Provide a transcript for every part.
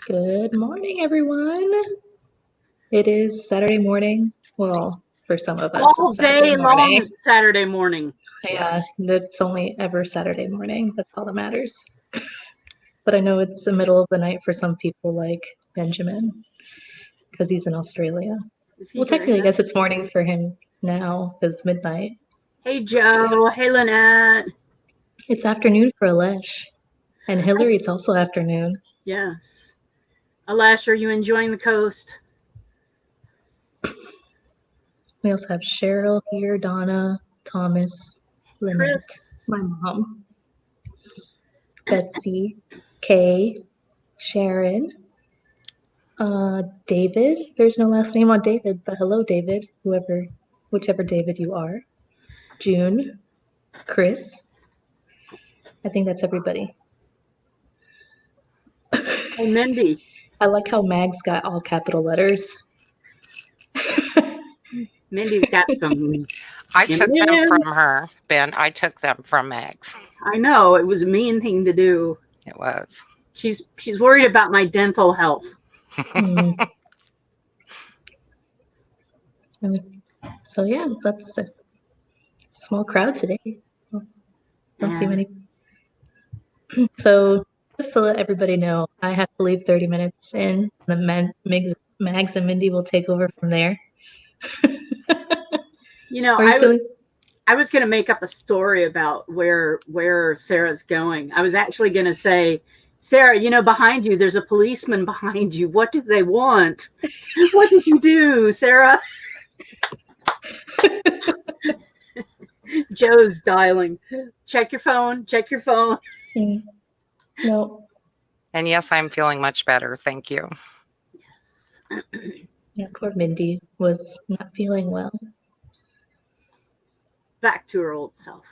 Good morning, everyone. It is Saturday morning. Well, for some of us, All it's Saturday day morning. long Saturday morning. Yeah, it's only ever Saturday morning. That's all that matters. But I know it's the middle of the night for some people like Benjamin because he's in Australia. Well, technically, I guess it's morning for him now because it's midnight. Hey, Joe. Hey, Lynette. It's afternoon for Alesh. And Hillary, it's also afternoon. Yes. Alesh, are you enjoying the coast? We also have Cheryl here, Donna, Thomas, Lynette, Chris. my mom, Betsy, Kay, Sharon, David. There's no last name on David, but hello, David, whichever David you are. June, Chris. I think that's everybody. Hey, Mindy. I like how Mag's got all capital letters. Mindy's got some. I took them from her, Ben. I took them from Mags. I know. It was a mean thing to do. It was. She's worried about my dental health. So yeah, that's a small crowd today. Don't see many. So just to let everybody know, I have to leave 30 minutes in. The Mags and Mindy will take over from there. You know, I was going to make up a story about where Sarah's going. I was actually going to say, Sarah, you know, behind you, there's a policeman behind you. What do they want? What did you do, Sarah? Joe's dialing. Check your phone. Check your phone. No. And yes, I'm feeling much better. Thank you. Yes. Yeah, poor Mindy was not feeling well. Back to her old self.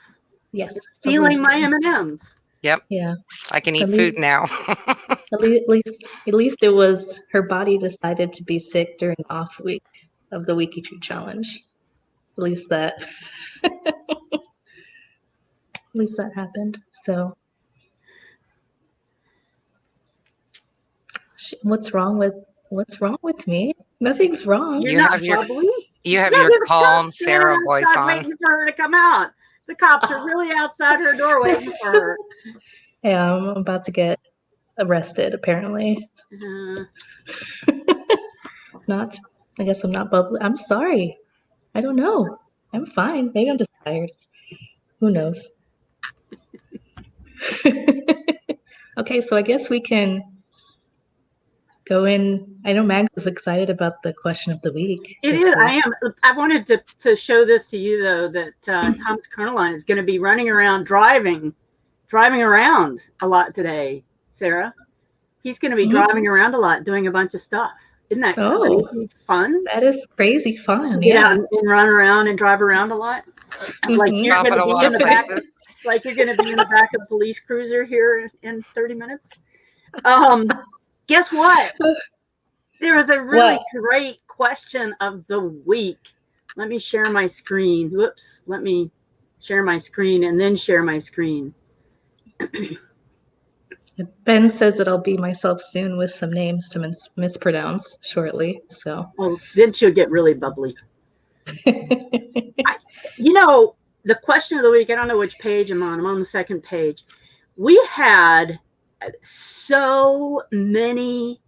Yes. Stealing my M&Ms. Yep. Yeah. I can eat food now. at least it was her body decided to be sick during the off week of the WikiTree challenge. At least that happened. So what's wrong with me? Nothing's wrong. You're not bubbly. You have your calm Sarah voice on. Waiting for her to come out. The cops are really outside her door waiting for her. Yeah, I'm about to get arrested, apparently. I guess I'm not bubbly. I'm sorry. I don't know. I'm fine. Maybe I'm just tired. Who knows? Okay, so I guess we can go in. I know Mag was excited about the question of the week. It is. I am. I wanted to show this to you, though, that Thomas Kerneline is going to be running around driving around a lot today, Sarah. He's going to be driving around a lot, doing a bunch of stuff. Isn't that crazy fun? That is crazy fun. Get out and run around and drive around a lot. Like you're going to be in the back. Like you're going to be in the back of a police cruiser here in 30 minutes. Guess what? There was a really great question of the week. Let me share my screen. Whoops. Let me share my screen and then share my screen. Ben says that I'll be myself soon with some names to mispronounce shortly. So. Oh, then she'll get really bubbly. You know, the question of the week, I don't know which page I'm on. I'm on the second page. We had so many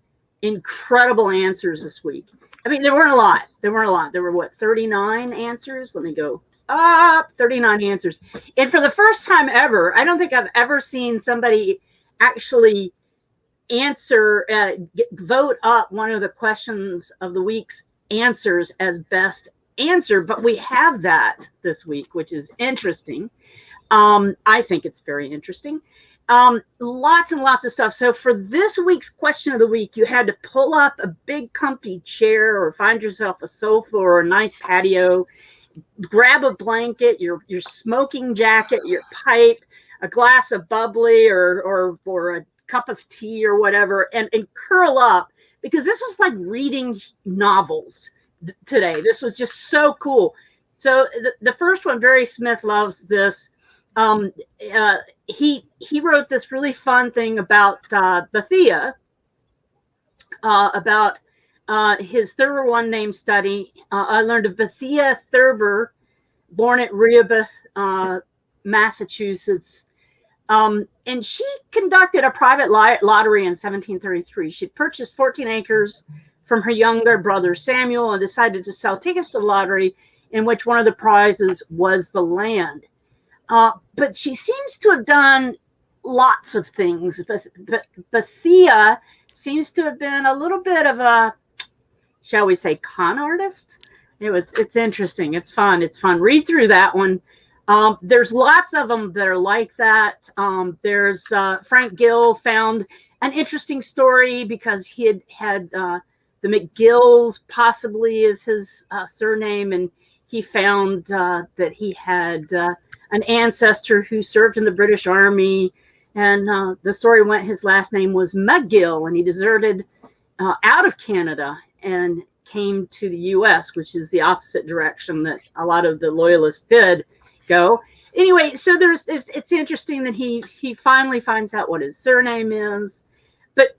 incredible answers this week. I mean, there weren't a lot. There were 39 answers? Let me go up. 39 answers. And for the first time ever, I don't think I've ever seen somebody actually vote up one of the questions of the week's answers as best answer, but we have that this week, which is interesting. I think it's very interesting. Lots and lots of stuff. So for this week's question of the week, you had to pull up a big comfy chair or find yourself a sofa or a nice patio, grab a blanket, your smoking jacket, your pipe, a glass of bubbly or a cup of tea or whatever, and curl up, because this was like reading novels today. This was just so cool. So the first one, Barry Smith loves this. He wrote this really fun thing about Bethia, about his Thurber 1 name study. I learned of Bethia Thurber, born at Rehoboth, Massachusetts. And she conducted a private lottery in 1733. She purchased 14 acres from her younger brother Samuel and decided to sell tickets to the lottery, in which one of the prizes was the land. But she seems to have done lots of things. But Bethia seems to have been a little bit of a, shall we say, con artist. It's interesting. It's fun. Read through that one. There's lots of them that are like that. There's Frank Gill found an interesting story because he had the McGills possibly is his surname, and he found that he had an ancestor who served in the British Army, and the story went his last name was McGill, and he deserted out of Canada and came to the U.S., which is the opposite direction that a lot of the loyalists did go. Anyway, so it's interesting that he finally finds out what his surname is. But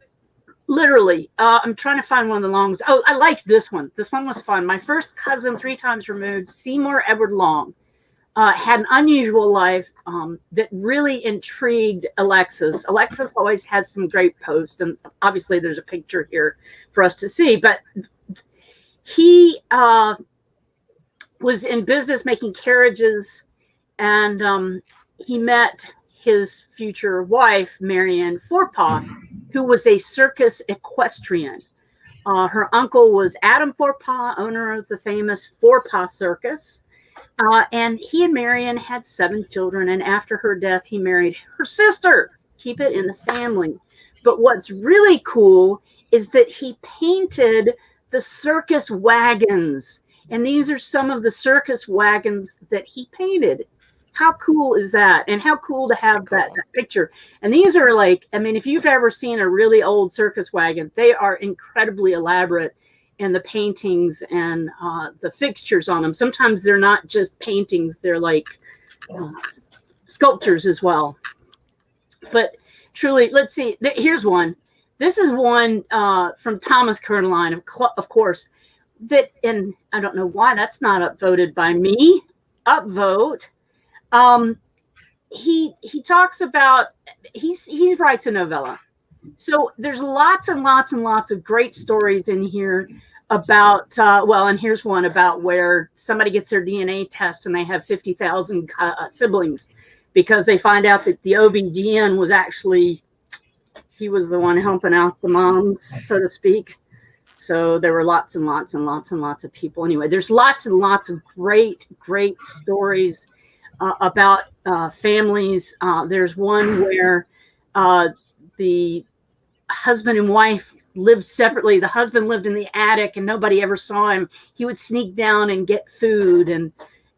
literally, I'm trying to find one of the longs. Oh, I liked this one. This one was fun. My first cousin, 3 times removed, Seymour Edward Long, had an unusual life that really intrigued Alexis. Alexis always has some great posts, and obviously there's a picture here for us to see. But he was in business making carriages, and he met his future wife, Marianne Forepaugh, who was a circus equestrian. Her uncle was Adam Forepaugh, owner of the famous Forepaugh Circus. And he and Marianne had 7 children. And after her death, he married her sister. Keep it in the family. But what's really cool is that he painted the circus wagons. And these are some of the circus wagons that he painted. How cool is that? And how cool to have that picture. And these are like, I mean, if you've ever seen a really old circus wagon, they are incredibly elaborate in the paintings and the fixtures on them. Sometimes they're not just paintings, they're like sculptures as well. But truly, let's see, here's one. This is one from Thomas Kernline, of course, that, and I don't know why that's not upvoted by me. Upvote. He talks about, he writes a novella. So there's lots and lots and lots of great stories in here about, well, and here's one about where somebody gets their DNA test and they have 50,000 siblings because they find out that the OB-GYN was actually, he was the one helping out the moms, so to speak. So there were lots and lots and lots and lots of people. Anyway, there's lots and lots of great, great stories about families. There's one where the husband and wife lived separately. The husband lived in the attic and nobody ever saw him. He would sneak down and get food and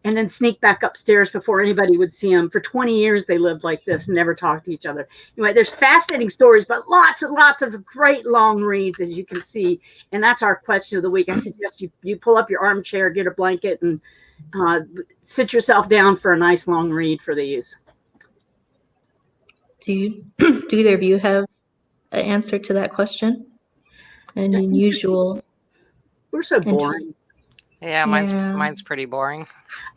then sneak back upstairs before anybody would see him. For 20 years, they lived like this and never talked to each other. Anyway, there's fascinating stories, but lots and lots of great long reads, as you can see. And that's our question of the week. I suggest you pull up your armchair, get a blanket, and sit yourself down for a nice long read for these. Do either of you have an answer to that question? An unusual. We're so boring. Yeah, mine's pretty boring.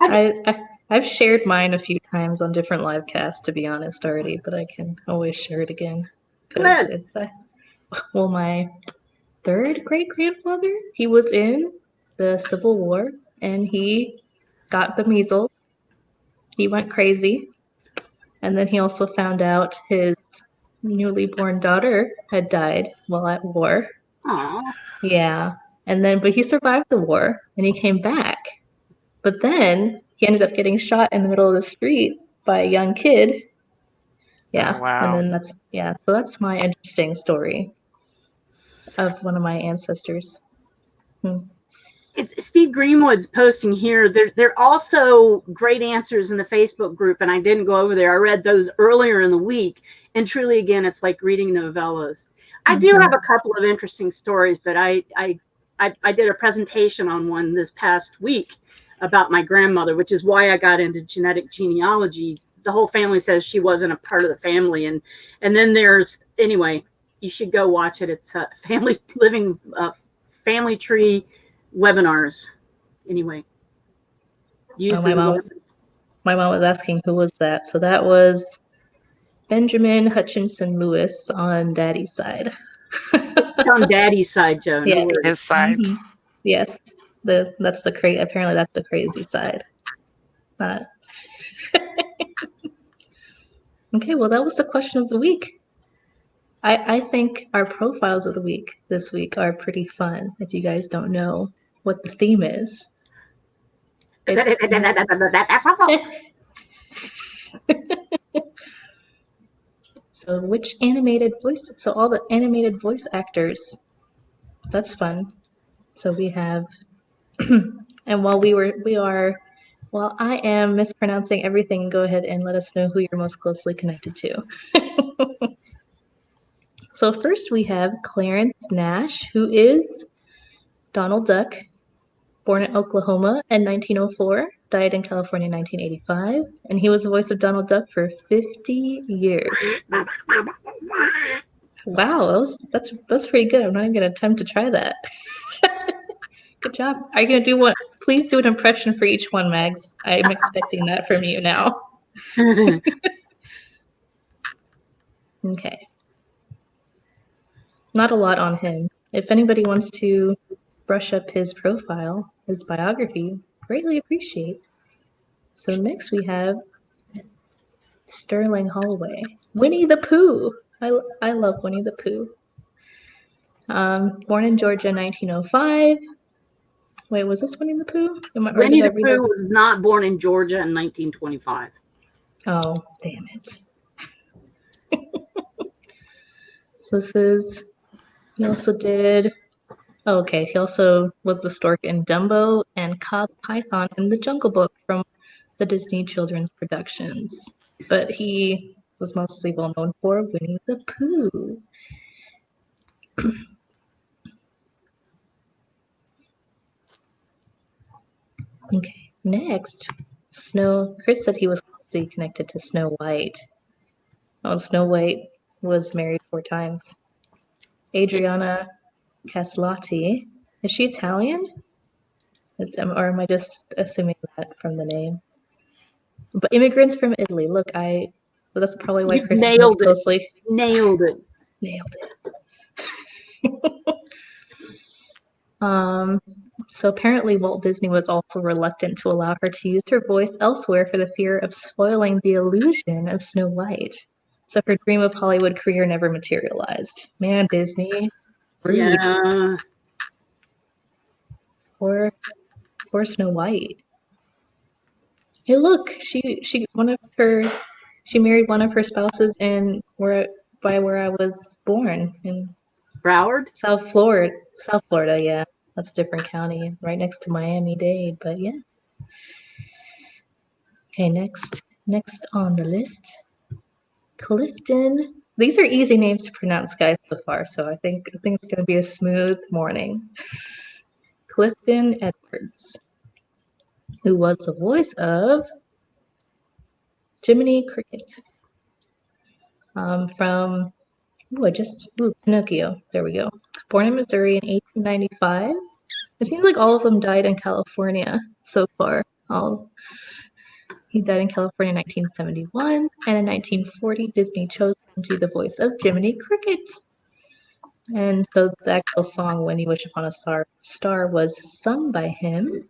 I've shared mine a few times on different LiveCasts, to be honest, already, but I can always share it again. It's well, my 3rd great-grandfather, he was in the Civil War, and he got the measles. He went crazy, and then he also found out his newly born daughter had died while at war. Aww. Yeah. And then, but he survived the war and he came back. But then he ended up getting shot in the middle of the street by a young kid. Yeah. Oh, wow. And then so that's my interesting story of one of my ancestors. It's Steve Greenwood's posting here. There are also great answers in the Facebook group, and I didn't go over there. I read those earlier in the week, and truly, again, it's like reading novellas. I do have a couple of interesting stories, but I did a presentation on one this past week about my grandmother, which is why I got into genetic genealogy. The whole family says she wasn't a part of the family, and then there's, anyway, you should go watch it. It's Family Tree webinars. Anyway, my mom was asking who was that. So that was Benjamin Hutchinson Lewis on Daddy's side. On Daddy's side, Joe. Yeah. No worries. His side. Mm-hmm. Yes. Apparently that's the crazy side. Okay, well, that was the question of the week. I think our profiles of the week this week are pretty fun. If you guys don't know what the theme is. That's our fault. So which so all the animated voice actors, that's fun. So we have, and while I am mispronouncing everything, go ahead and let us know who you're most closely connected to. So first we have Clarence Nash, who is Donald Duck, born in Oklahoma in 1904, died in California in 1985, and he was the voice of Donald Duck for 50 years. Wow, that's pretty good. I'm not even going to attempt to try that. Good job. Are you going to do one? Please do an impression for each one, Mags. I'm expecting that from you now. Okay. Not a lot on him. If anybody wants to brush up his profile, his biography, greatly appreciate. So next we have Sterling Holloway. Winnie the Pooh. I love Winnie the Pooh. Born in Georgia in 1905. Wait, was this Winnie the Pooh? Winnie the Pooh was not born in Georgia in 1925. Oh, damn it. So this is, he also did, he also was the stork in Dumbo and Cobb Python in The Jungle Book from the Disney children's productions. But he was mostly well known for Winnie the Pooh. Okay, next, Chris said he was closely connected to Snow White. Oh, Snow White was married 4 times. Adriana Caslotti. Is she Italian? Or am I just assuming that from the name? But immigrants from Italy. Look, that's probably why Chris nailed is closely. Nailed it. Nailed it. So apparently Walt Disney was also reluctant to allow her to use her voice elsewhere for the fear of spoiling the illusion of Snow White. So her dream of Hollywood career never materialized. Man, Disney. Rude. Yeah. Poor Snow White. Hey, look, she married one of her spouses where I was born in Broward? South Florida, yeah. That's a different county, right next to Miami-Dade, but yeah. Okay, next on the list, Clifton. These are easy names to pronounce, guys, so far, so I think it's going to be a smooth morning. Clifton Edwards, who was the voice of Jiminy Cricket from Pinocchio. There we go. Born in Missouri in 1895. It seems like all of them died in California so far. He died in California in 1971, and in 1940, Disney chose him to be the voice of Jiminy Cricket. And so the actual song "When You Wish Upon a Star" was sung by him,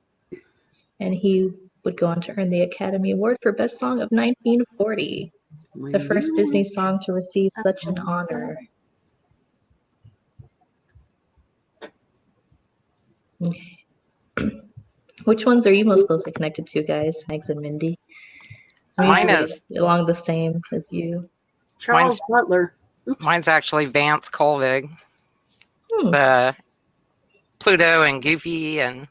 and he would go on to earn the Academy Award for Best Song of 1940, the first Disney song to receive such an honor. Okay. Which ones are you most closely connected to, guys? Mags and Mindy? Mine is along the same as you. Charles Butler. Oops. Mine's actually Vance Colvig. The Pluto and Goofy, and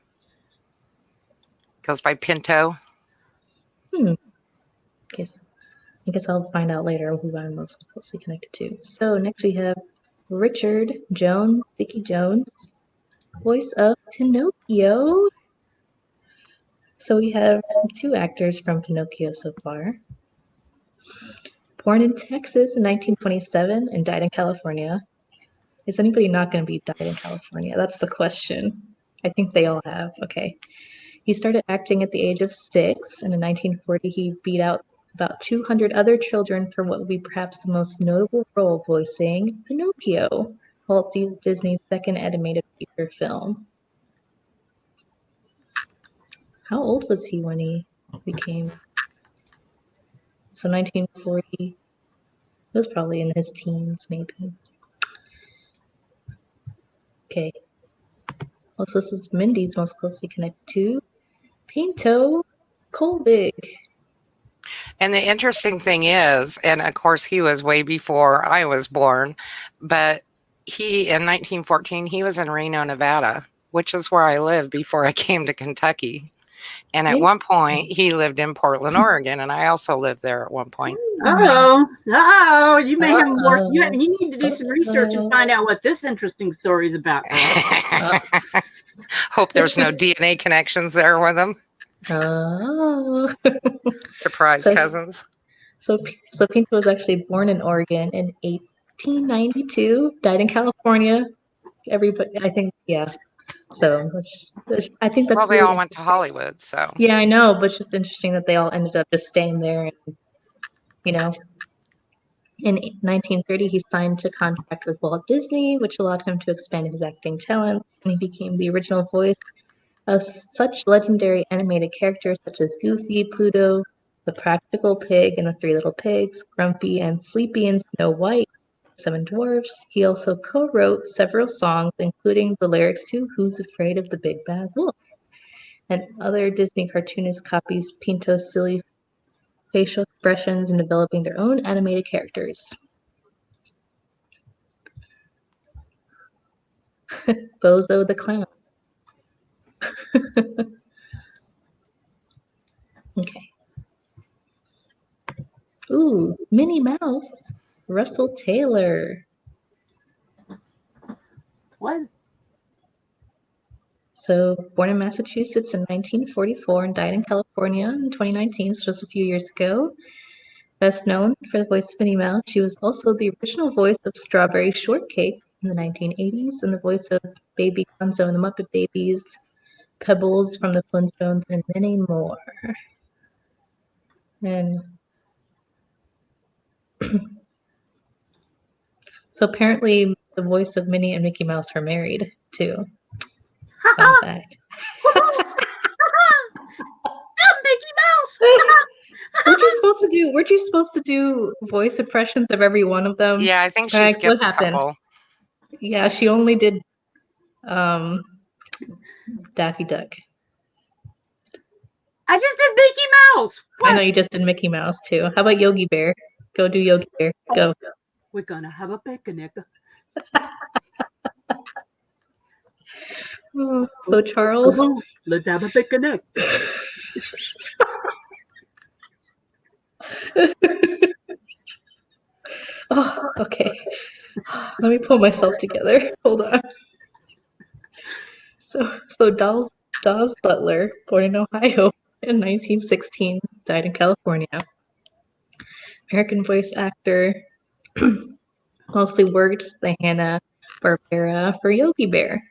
goes by Pinto. I guess I'll find out later who I'm most closely connected to. So next we have Richard Jones, Vicky Jones, voice of Pinocchio. So we have 2 actors from Pinocchio so far. Born in Texas in 1927 and died in California, Is anybody not going to be died in California? That's the question. I think they all have. Okay. He started acting at the age of 6, and in 1940 he beat out about 200 other children for what would be perhaps the most notable role, voicing Pinocchio, Walt Disney's second animated feature film. How old was he when he became? So 1940, he was probably in his teens, maybe. Okay. Also, this is Mindy's most closely connected to Pinto Colvig. And the interesting thing is, and of course he was way before I was born, but he, in 1914, he was in Reno, Nevada, which is where I lived before I came to Kentucky. And at one point, he lived in Portland, Oregon, and I also lived there at one point. Oh, you may have more. You need to do some research and find out what this interesting story is about. Hope there's no DNA connections there with him. Oh. Surprise cousins. So Pinto was actually born in Oregon in 1892, died in California. Everybody, I think, yeah. So I think that's they all went to Hollywood, so. Yeah, I know, but it's just interesting that they all ended up just staying there. And, you know, in 1930, he signed a contract with Walt Disney, which allowed him to expand his acting talent, and he became the original voice of such legendary animated characters such as Goofy, Pluto, the Practical Pig and the Three Little Pigs, Grumpy and Sleepy and Snow White, Seven Dwarfs. He also co-wrote several songs, including the lyrics to Who's Afraid of the Big Bad Wolf? And other Disney cartoonist copies Pinto's silly facial expressions in developing their own animated characters. Bozo the Clown. Okay. Ooh, Minnie Mouse. Russell Taylor. What? So, born in Massachusetts in 1944 and died in California in 2019, so just a few years ago. Best known for the voice of Minnie Mouse, she was also the original voice of Strawberry Shortcake in the 1980s and the voice of Baby Gonzo and the Muppet Babies, Pebbles from the Flintstones, and many more. And so apparently the voice of Minnie and Mickey Mouse are married too. Fun fact. Mickey Mouse. Weren't you supposed to do voice impressions of every one of them? Yeah, I think she skipped a couple. Yeah, she only did Daffy Duck. I just did Mickey Mouse. What? I know you just did Mickey Mouse too. How about Yogi Bear? Go do Yogi Bear. Go. We're gonna have a picnic. So Charles. Let's have a picnic. Oh, okay. Let me pull myself together. Hold on. So Dawes Butler, born in Ohio in 1916, died in California. American voice actor, mostly worked the Hanna-Barbera for Yogi Bear.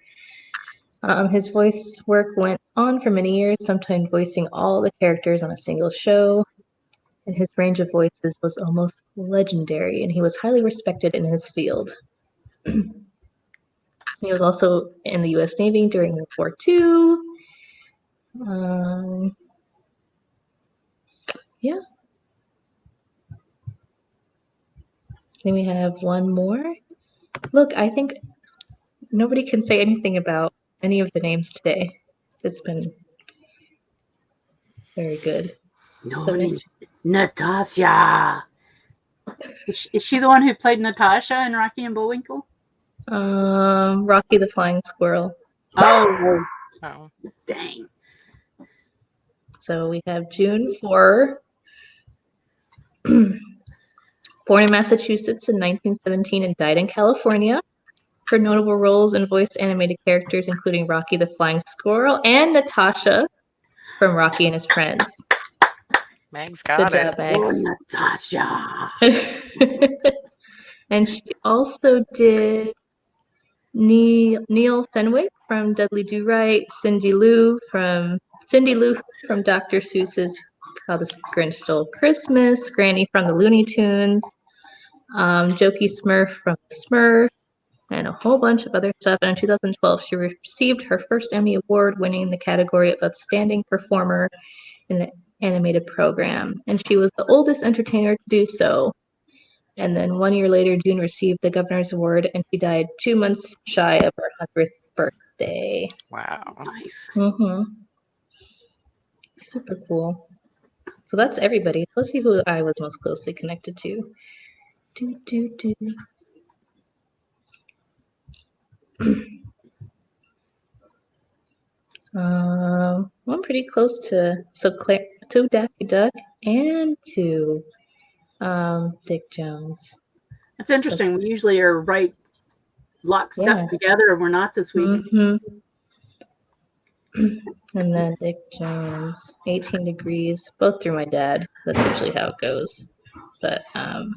His voice work went on for many years, sometimes voicing all the characters on a single show. And his range of voices was almost legendary, and he was highly respected in his field. He was also in the U.S. Navy during World War II. Yeah. Then we have one more. Look, I think nobody can say anything about any of the names today. It's been very good. No, Natasha. Is she the one who played Natasha in Rocky and Bullwinkle? Rocky the Flying Squirrel. Oh, dang. So we have June 4, born in Massachusetts in 1917 and died in California. Her notable roles in voiced animated characters including Rocky the Flying Squirrel and Natasha from Rocky and His Friends. Meg's got it. Good job, Meg. Oh, Natasha. And she also did Neil Fenwick from Dudley Do Right, Cindy Lou from Dr. Seuss's How the Grinch Stole Christmas, Granny from the Looney Tunes, Jokey Smurf from Smurf, and a whole bunch of other stuff. And in 2012, she received her first Emmy Award, winning the category of Outstanding Performer in an Animated Program. And she was the oldest entertainer to do so. And then 1 year later, June received the Governor's Award, and she died 2 months shy of her 100th birthday. Wow. Nice. Mm-hmm. Super cool. So that's everybody. Let's see who I was most closely connected to. I'm pretty close to Claire, to Daffy Duck, and to Dick Jones. That's interesting. We usually are right lockstep together, and we're not this week. Mm-hmm. And then Dick Jones, 18 Degrees, both through my dad. That's usually how it goes. But so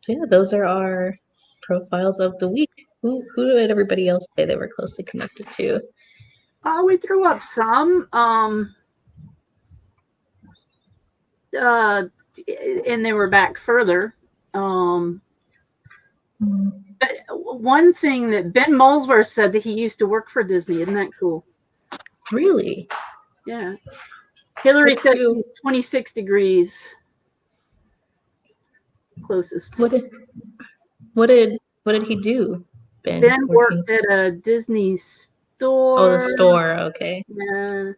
yeah, those are our profiles of the week. Who did everybody else say they were closely connected to? We threw up some. And they were back further. But one thing that Ben Molesworth said that he used to work for Disney. Isn't that cool? Really? Yeah. Hillary said she's 26 degrees closest. What did he do? Ben worked at a Disney store. Oh, the store. Okay. Yeah.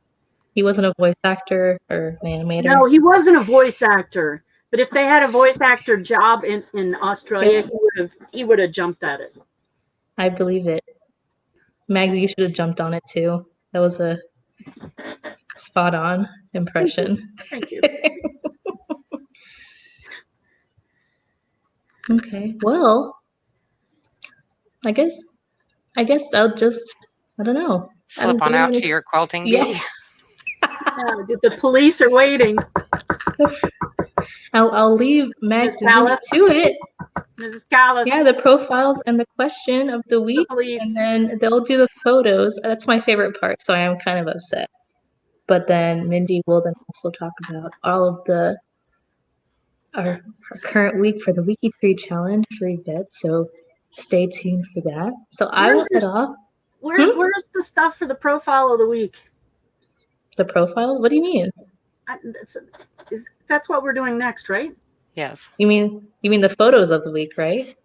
He wasn't a voice actor or animator. No, he wasn't a voice actor. But if they had a voice actor job in Australia, he would have jumped at it. I believe it. Mags, you should have jumped on it too. That was a spot on impression. Thank you. Okay. Well, I guess I'll just, I don't know. Slip on out to your quilting bee. Yeah. The police are waiting. I'll leave Max to it. Mrs. Callis. Yeah, the profiles and the question of the week, and then they'll do the photos. That's my favorite part, so I am kind of upset. But then Mindy will then also talk about all of our current week for the WikiTree challenge for Yvette. So stay tuned for that. So I will head off. Where's the stuff for the profile of the week? The profile? What do you mean? That's what we're doing next, right? Yes. You mean the photos of the week, right?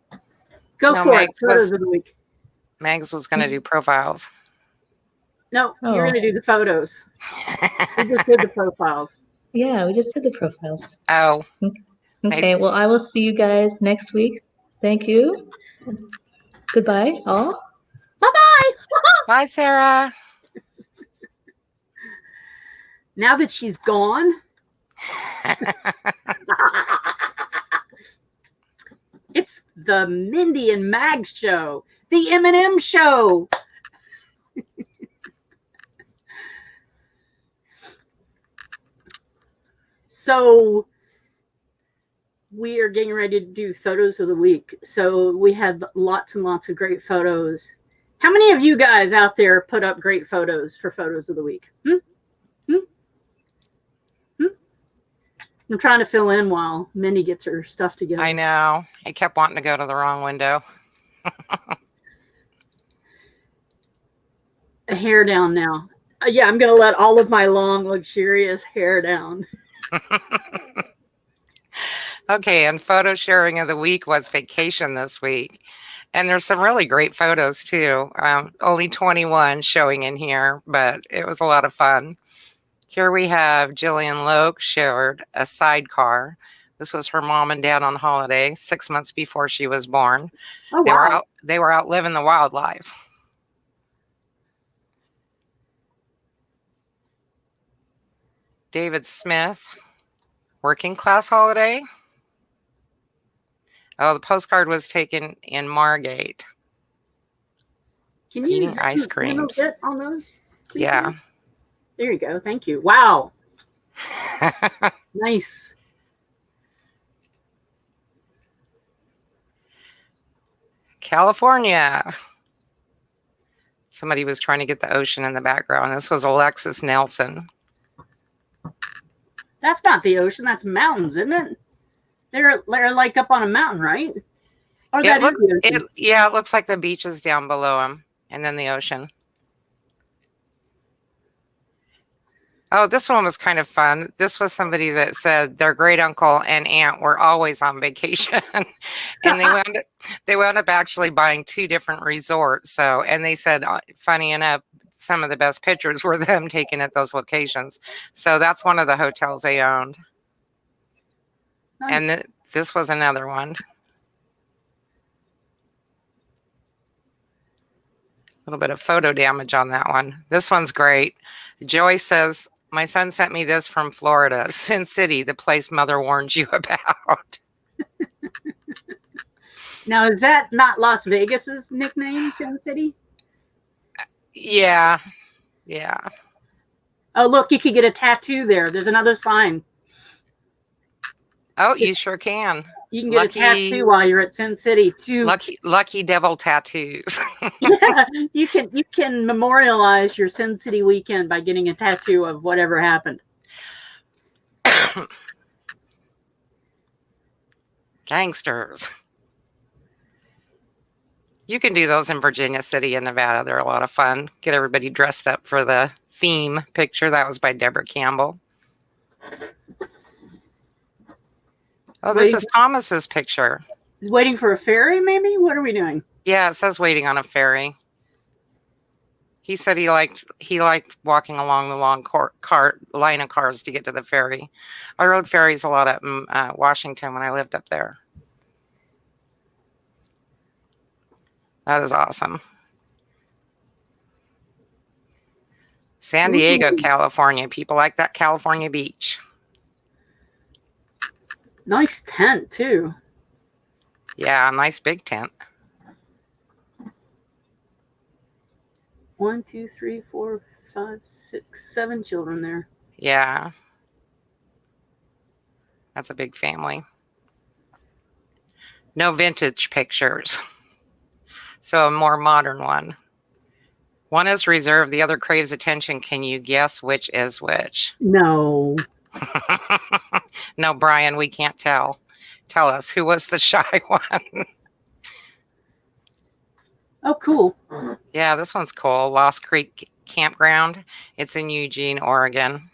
Go for it. Photos of the week. Mags was going to do profiles. No, you're going to do the photos. We just did the profiles. Yeah, we just did the profiles. Oh. Okay, well, I will see you guys next week. Thank you. Goodbye, all. Bye-bye. Bye, Sarah. Now that she's gone, it's the Mindy and Mags show, the M&M show. So we are getting ready to do photos of the week. So we have lots and lots of great photos. How many of you guys out there put up great photos for photos of the week? I'm trying to fill in while Mindy gets her stuff together. I know. I kept wanting to go to the wrong window. A hair down now. Yeah, I'm going to let all of my long, luxurious hair down. Okay, and photo sharing of the week was vacation this week. And there's some really great photos, too. Only 21 showing in here, but it was a lot of fun. Here we have Jillian Loke shared a sidecar. This was her mom and dad on holiday 6 months before she was born. Oh, wow. They were out living the wildlife. David Smith, working class holiday. Oh, the postcard was taken in Margate. Can you eating ice creams on those? Yeah. There you go. Thank you. Wow. Nice. California. Somebody was trying to get the ocean in the background. This was Alexis Nelson. That's not the ocean. That's mountains, isn't it? They're like up on a mountain, right? Or It looks like the beaches down below them, and then the ocean. Oh, this one was kind of fun. This was somebody that said their great uncle and aunt were always on vacation, and they wound up actually buying 2 different resorts. So, and they said, funny enough, some of the best pictures were them taken at those locations. So that's one of the hotels they owned. Nice. And this was another one. A little bit of photo damage on that one. This one's great. Joy says, my son sent me this from Florida, Sin City, the place mother warned you about. Now, is that not Las Vegas's nickname, Sin City? Yeah. Yeah. Oh, look, you could get a tattoo there. There's another sign. Oh, you sure can. You can get a tattoo while you're at Sin City too. Lucky devil tattoos. Yeah, you can memorialize your Sin City weekend by getting a tattoo of whatever happened. Gangsters. You can do those in Virginia City and Nevada. They're a lot of fun. Get everybody dressed up for the theme picture. That was by Deborah Campbell. Oh, this is Thomas's picture. Waiting for a ferry, maybe? What are we doing? Yeah, it says waiting on a ferry. He said he liked walking along the long line of cars to get to the ferry. I rode ferries a lot up in Washington when I lived up there. That is awesome. San Diego, California. People like that California beach. Nice tent, too. Yeah, nice big tent. 1, 2, 3, 4, 5, 6, 7 children there. Yeah. That's a big family. No vintage pictures. So a more modern one. One is reserved, the other craves attention. Can you guess which is which? No. No, Brian, we can't tell. Tell us, who was the shy one? Oh, cool. Yeah, this one's cool. Lost Creek Campground. It's in Eugene, Oregon.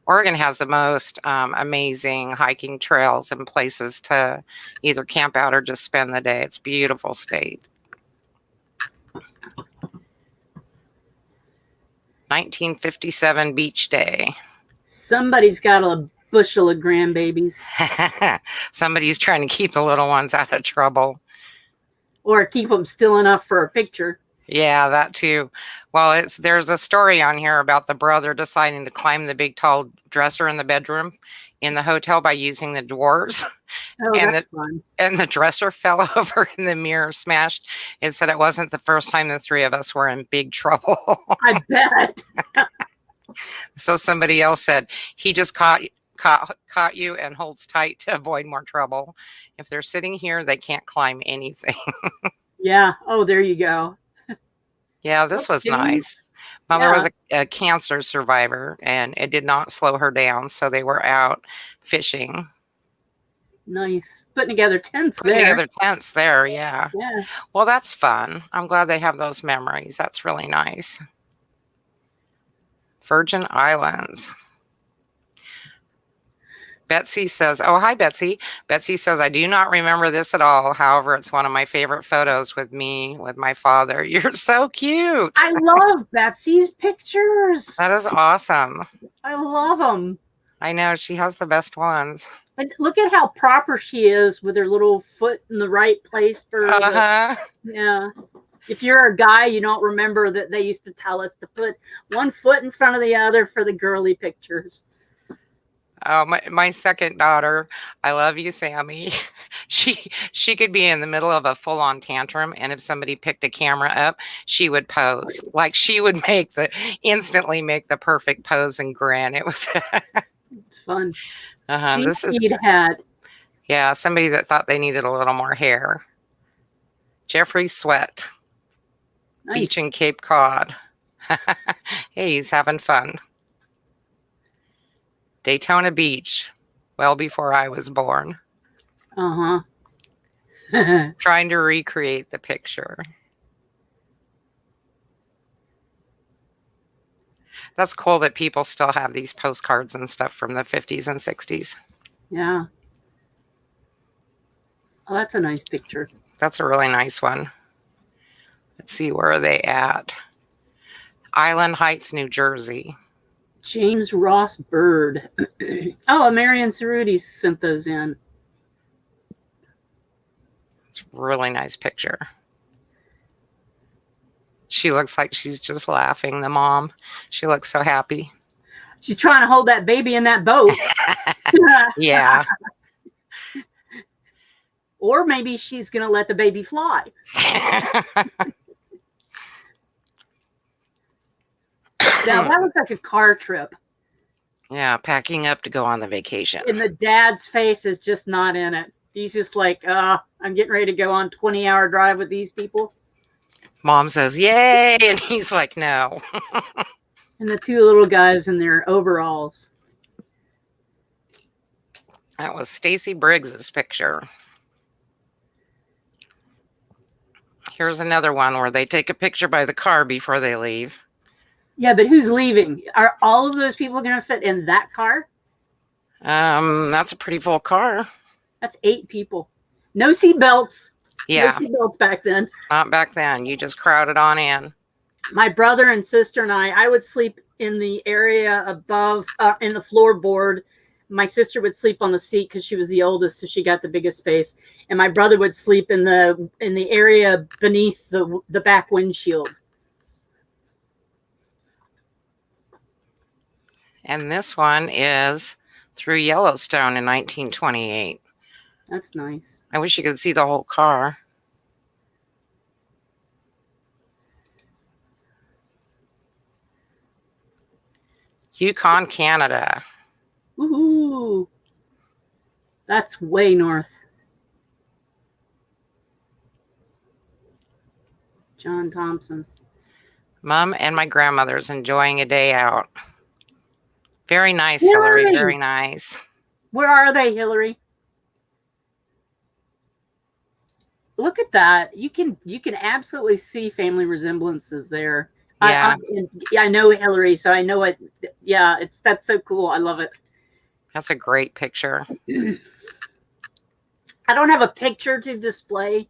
Oregon has the most amazing hiking trails and places to either camp out or just spend the day. It's a beautiful state. 1957 beach day. Somebody's got a bushel of grandbabies. Somebody's trying to keep the little ones out of trouble. Or keep them still enough for a picture. Yeah, that too. Well, there's a story on here about the brother deciding to climb the big tall dresser in the bedroom in the hotel by using the drawers. Oh, that's fun. And the dresser fell over and the mirror smashed. It said it wasn't the first time the 3 of us were in big trouble. I bet. So somebody else said he just caught you and holds tight to avoid more trouble. If they're sitting here, they can't climb anything. Yeah. Oh, there you go. Yeah, this was nice. Mother was a cancer survivor, and it did not slow her down. So they were out fishing. Nice. Putting together tents there. Yeah. Yeah. Well, that's fun. I'm glad they have those memories. That's really nice. Virgin Islands. Betsy says, oh, hi, Betsy. Betsy says, I do not remember this at all. However, it's one of my favorite photos with me, with my father. You're so cute. I love Betsy's pictures. That is awesome. I love them. I know. She has the best ones. And look at how proper she is with her little foot in the right place for yeah. If you're a guy, you don't remember that they used to tell us to put one foot in front of the other for the girly pictures. Oh, my second daughter, I love you, Sammy. She could be in the middle of a full-on tantrum, and if somebody picked a camera up, she would pose. Like she would instantly make the perfect pose and grin. It was it's fun. This is hat. Yeah, somebody that thought they needed a little more hair. Jeffrey Sweat, Nice. beach in Cape Cod. Hey, he's having fun. Daytona Beach, well before I was born. Uh-huh. Trying to recreate the picture. That's cool that people still have these postcards and stuff from the 50s and 60s. Yeah. Oh, that's a nice picture. That's a really nice one. Let's see, where are they at? Island Heights, New Jersey. James Ross Bird. Oh, Marion Cerruti sent those in. It's a really nice picture. She looks like she's just laughing, the mom. She looks so happy. She's trying to hold that baby in that boat. Yeah. Or maybe she's going to let the baby fly. Now, that looks like a car trip. Yeah, packing up to go on the vacation. And the dad's face is just not in it. He's just like, I'm getting ready to go on 20-hour drive with these people. Mom says, yay. And he's like, no. And the two little guys in their overalls. That was Stacy Briggs's picture. Here's another one where they take a picture by the car before they leave. Yeah, but who's leaving? Are all of those people going to fit in that car? That's a pretty full car. That's 8 people. No seat belts. Yeah. No seat belts back then. Not back then. You just crowded on in. My brother and sister and I would sleep in the area above, in the floorboard. My sister would sleep on the seat because she was the oldest, so she got the biggest space. And my brother would sleep in the area beneath the back windshield. And this one is through Yellowstone in 1928. That's nice. I wish you could see the whole car. Yukon, Canada. Woohoo! That's way north. John Thompson. Mom and my grandmother's enjoying a day out. Very nice, Hillary. Very nice. Where are they, Hillary? Look at that. You can absolutely see family resemblances there. Yeah. I know Hillary, so I know it. Yeah, that's so cool. I love it. That's a great picture. I don't have a picture to display,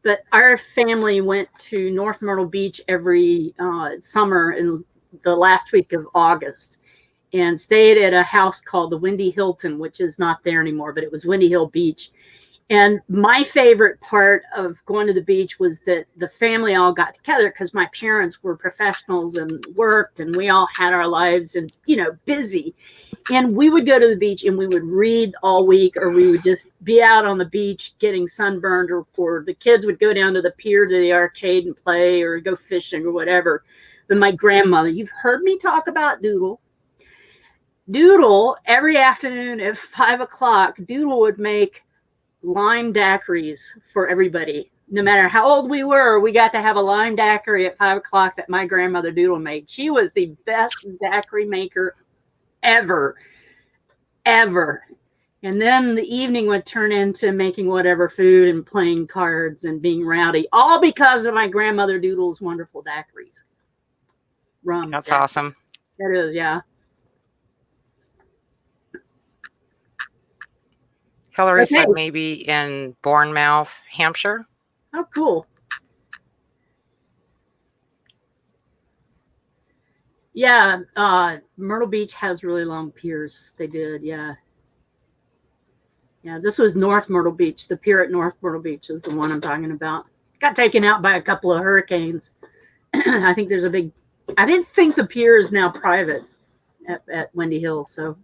but our family went to North Myrtle Beach every summer in the last week of August and stayed at a house called the Windy Hilton, which is not there anymore, but it was Windy Hill Beach. And my favorite part of going to the beach was that the family all got together because my parents were professionals and worked, and we all had our lives and, busy. And we would go to the beach and we would read all week, or we would just be out on the beach getting sunburned, or the kids would go down to the pier to the arcade and play or go fishing or whatever. But my grandmother, you've heard me talk about Doodle. Doodle, every afternoon at 5 o'clock, Doodle would make lime daiquiris for everybody. No matter how old we were, we got to have a lime daiquiri at 5 o'clock that my grandmother Doodle made. She was the best daiquiri maker ever. And then the evening would turn into making whatever food and playing cards and being rowdy, all because of my grandmother Doodle's wonderful daiquiris. Rum. That's daiquiri. awesome. That is, yeah. Hillary Okay. said maybe in Bournemouth, Hampshire. Oh, cool. Yeah, Myrtle Beach has really long piers. They did, yeah. Yeah, this was North Myrtle Beach. The pier at North Myrtle Beach is the one I'm talking about. Got taken out by a couple of hurricanes. I think there's a big... I didn't think the pier is now private at Windy Hill, so...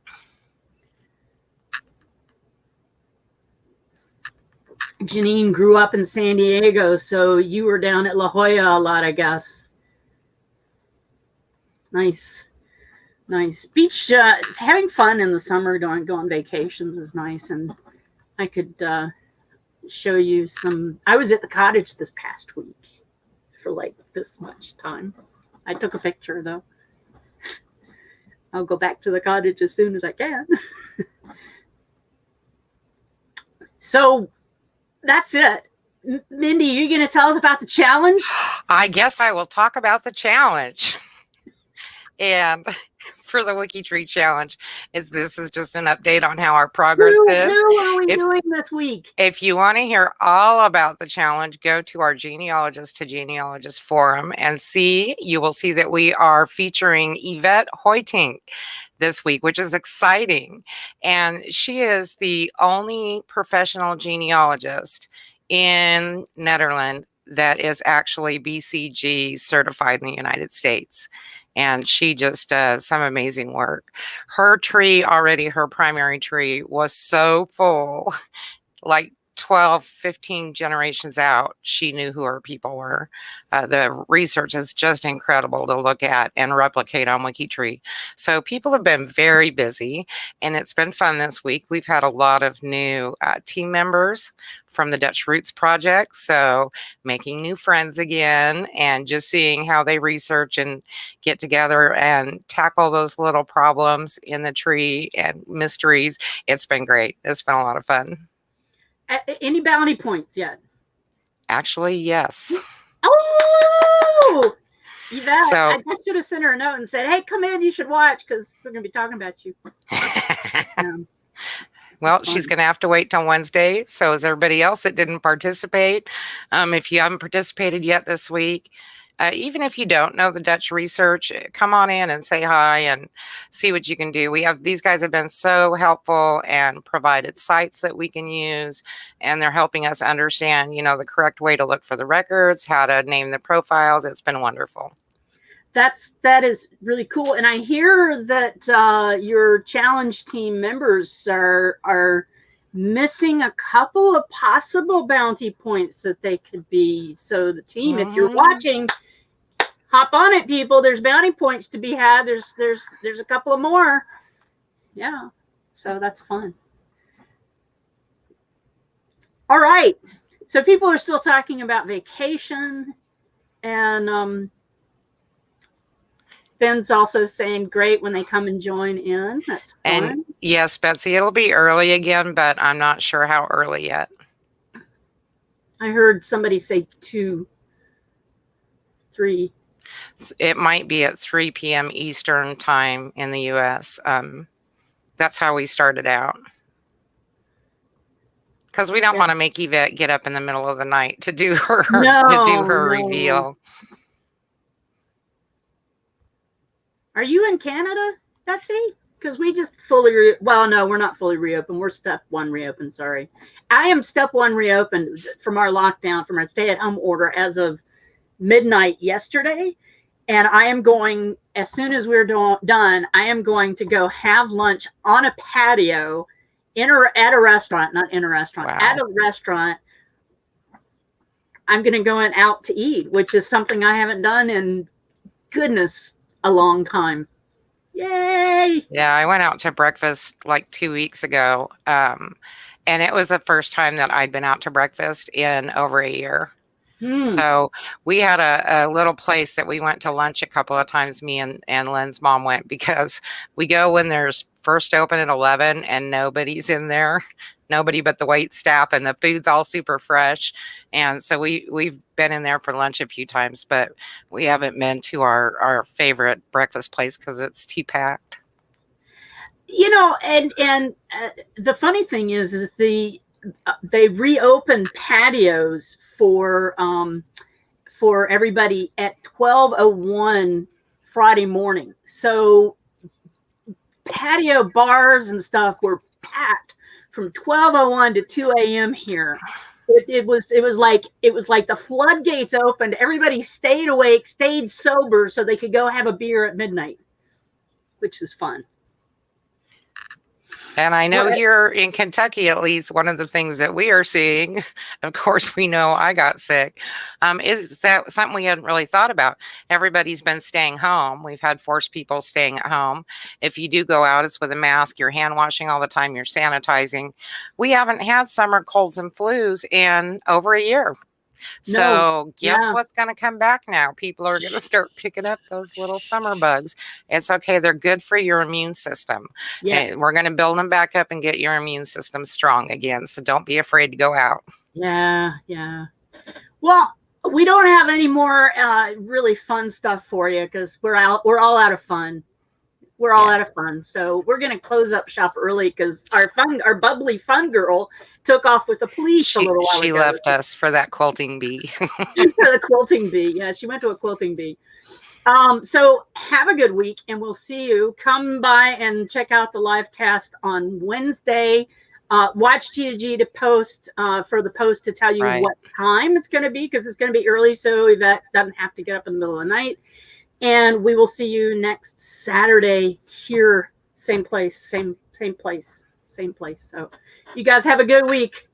Janine grew up in San Diego, so you were down at La Jolla a lot, I guess. Nice. Beach, having fun in the summer, going on vacations is nice. And I could show you some. I was at the cottage this past week for like this much time. I took a picture though. I'll go back to the cottage as soon as I can. So that's it. Mindy, you're going to tell us about the challenge? I guess I will talk about the challenge. And for the WikiTree challenge, this is just an update on how our progress is. Who are we doing this week? If you want to hear all about the challenge, go to our Genealogist to Genealogist forum and you will see that we are featuring Yvette Hoytink this week, which is exciting. And she is the only professional genealogist in Netherlands that is actually BCG certified in the United States. And she just does some amazing work. Her primary tree was so full, like 12, 15 generations out, she knew who her people were. The research is just incredible to look at and replicate on WikiTree. So people have been very busy, and it's been fun this week. We've had a lot of new team members from the Dutch Roots Project, so making new friends again and just seeing how they research and get together and tackle those little problems in the tree and mysteries. It's been great. It's been a lot of fun. Any bounty points yet? Actually, yes. Oh, Yvette, So, I should have sent her a note and said, hey, come in, you should watch because we're going to be talking about you. Well, she's going to have to wait till Wednesday. So is everybody else that didn't participate. If you haven't participated yet this week, even if you don't know the Dutch research, come on in and say hi and see what you can do. These guys have been so helpful and provided sites that we can use, and they're helping us understand, the correct way to look for the records, how to name the profiles. It's been wonderful. That is really cool. And I hear that your challenge team members are missing a couple of possible bounty points that they could be. So the team, if you're watching, hop on it, people. There's bounty points to be had. There's a couple of more. Yeah. So that's fun. All right. So people are still talking about vacation, and Ben's also saying great when they come and join in. That's fun. And yes, Betsy, it'll be early again, but I'm not sure how early yet. I heard somebody say 2, 3. It might be at 3 p.m. Eastern time in the U.S. That's how we started out. Because we don't want to make Yvette get up in the middle of the night to do her reveal. Are you in Canada, Betsy? Because we just no, we're not fully reopened. We're step 1 reopened, sorry. I am step 1 reopened from our lockdown, from our stay-at-home order as of midnight yesterday. And I am going, as soon as we're done, I am going to go have lunch on a patio at a restaurant, not in a restaurant, Wow. At a restaurant. I'm going to go out to eat, which is something I haven't done in, goodness, a long time. Yay! Yeah, I went out to breakfast like 2 weeks ago, and it was the first time that I'd been out to breakfast in over a year. So we had a little place that we went to lunch a couple of times. Me and Lynn's mom went, because we go when there's first open at 11 and nobody's in there, nobody but the wait staff, and the food's all super fresh. And so we've been in there for lunch a few times, but we haven't been to our favorite breakfast place because it's too packed. And the funny thing is they reopened patios for everybody at 12:01 Friday morning. So patio bars and stuff were packed from 12:01 to 2 a.m. here. It was like the floodgates opened. Everybody stayed awake, stayed sober, so they could go have a beer at midnight, which was fun. And I know Well, here in Kentucky, at least, one of the things that we are seeing, of course, we know I got sick, is that something we hadn't really thought about. Everybody's been staying home. We've had forced people staying at home. If you do go out, it's with a mask, you're hand washing all the time, you're sanitizing. We haven't had summer colds and flus in over a year. So guess yeah. what's going to come back now? People are going to start picking up those little summer bugs. It's okay. They're good for your immune system. Yes. And we're going to build them back up and get your immune system strong again. So don't be afraid to go out. Yeah. Yeah. Well, we don't have any more really fun stuff for you because we're all out of fun. We're all out of fun. So we're going to close up shop early because our bubbly fun girl took off with the police a little while ago. She left us for that quilting bee. For the quilting bee. Yeah, she went to a quilting bee. So have a good week, and we'll see you. Come by and check out the live cast on Wednesday. Watch G to post for the post to tell you what time it's going to be because it's going to be early, so Yvette doesn't have to get up in the middle of the night. And we will see you next Saturday here, same place, same place, same place. So you guys have a good week.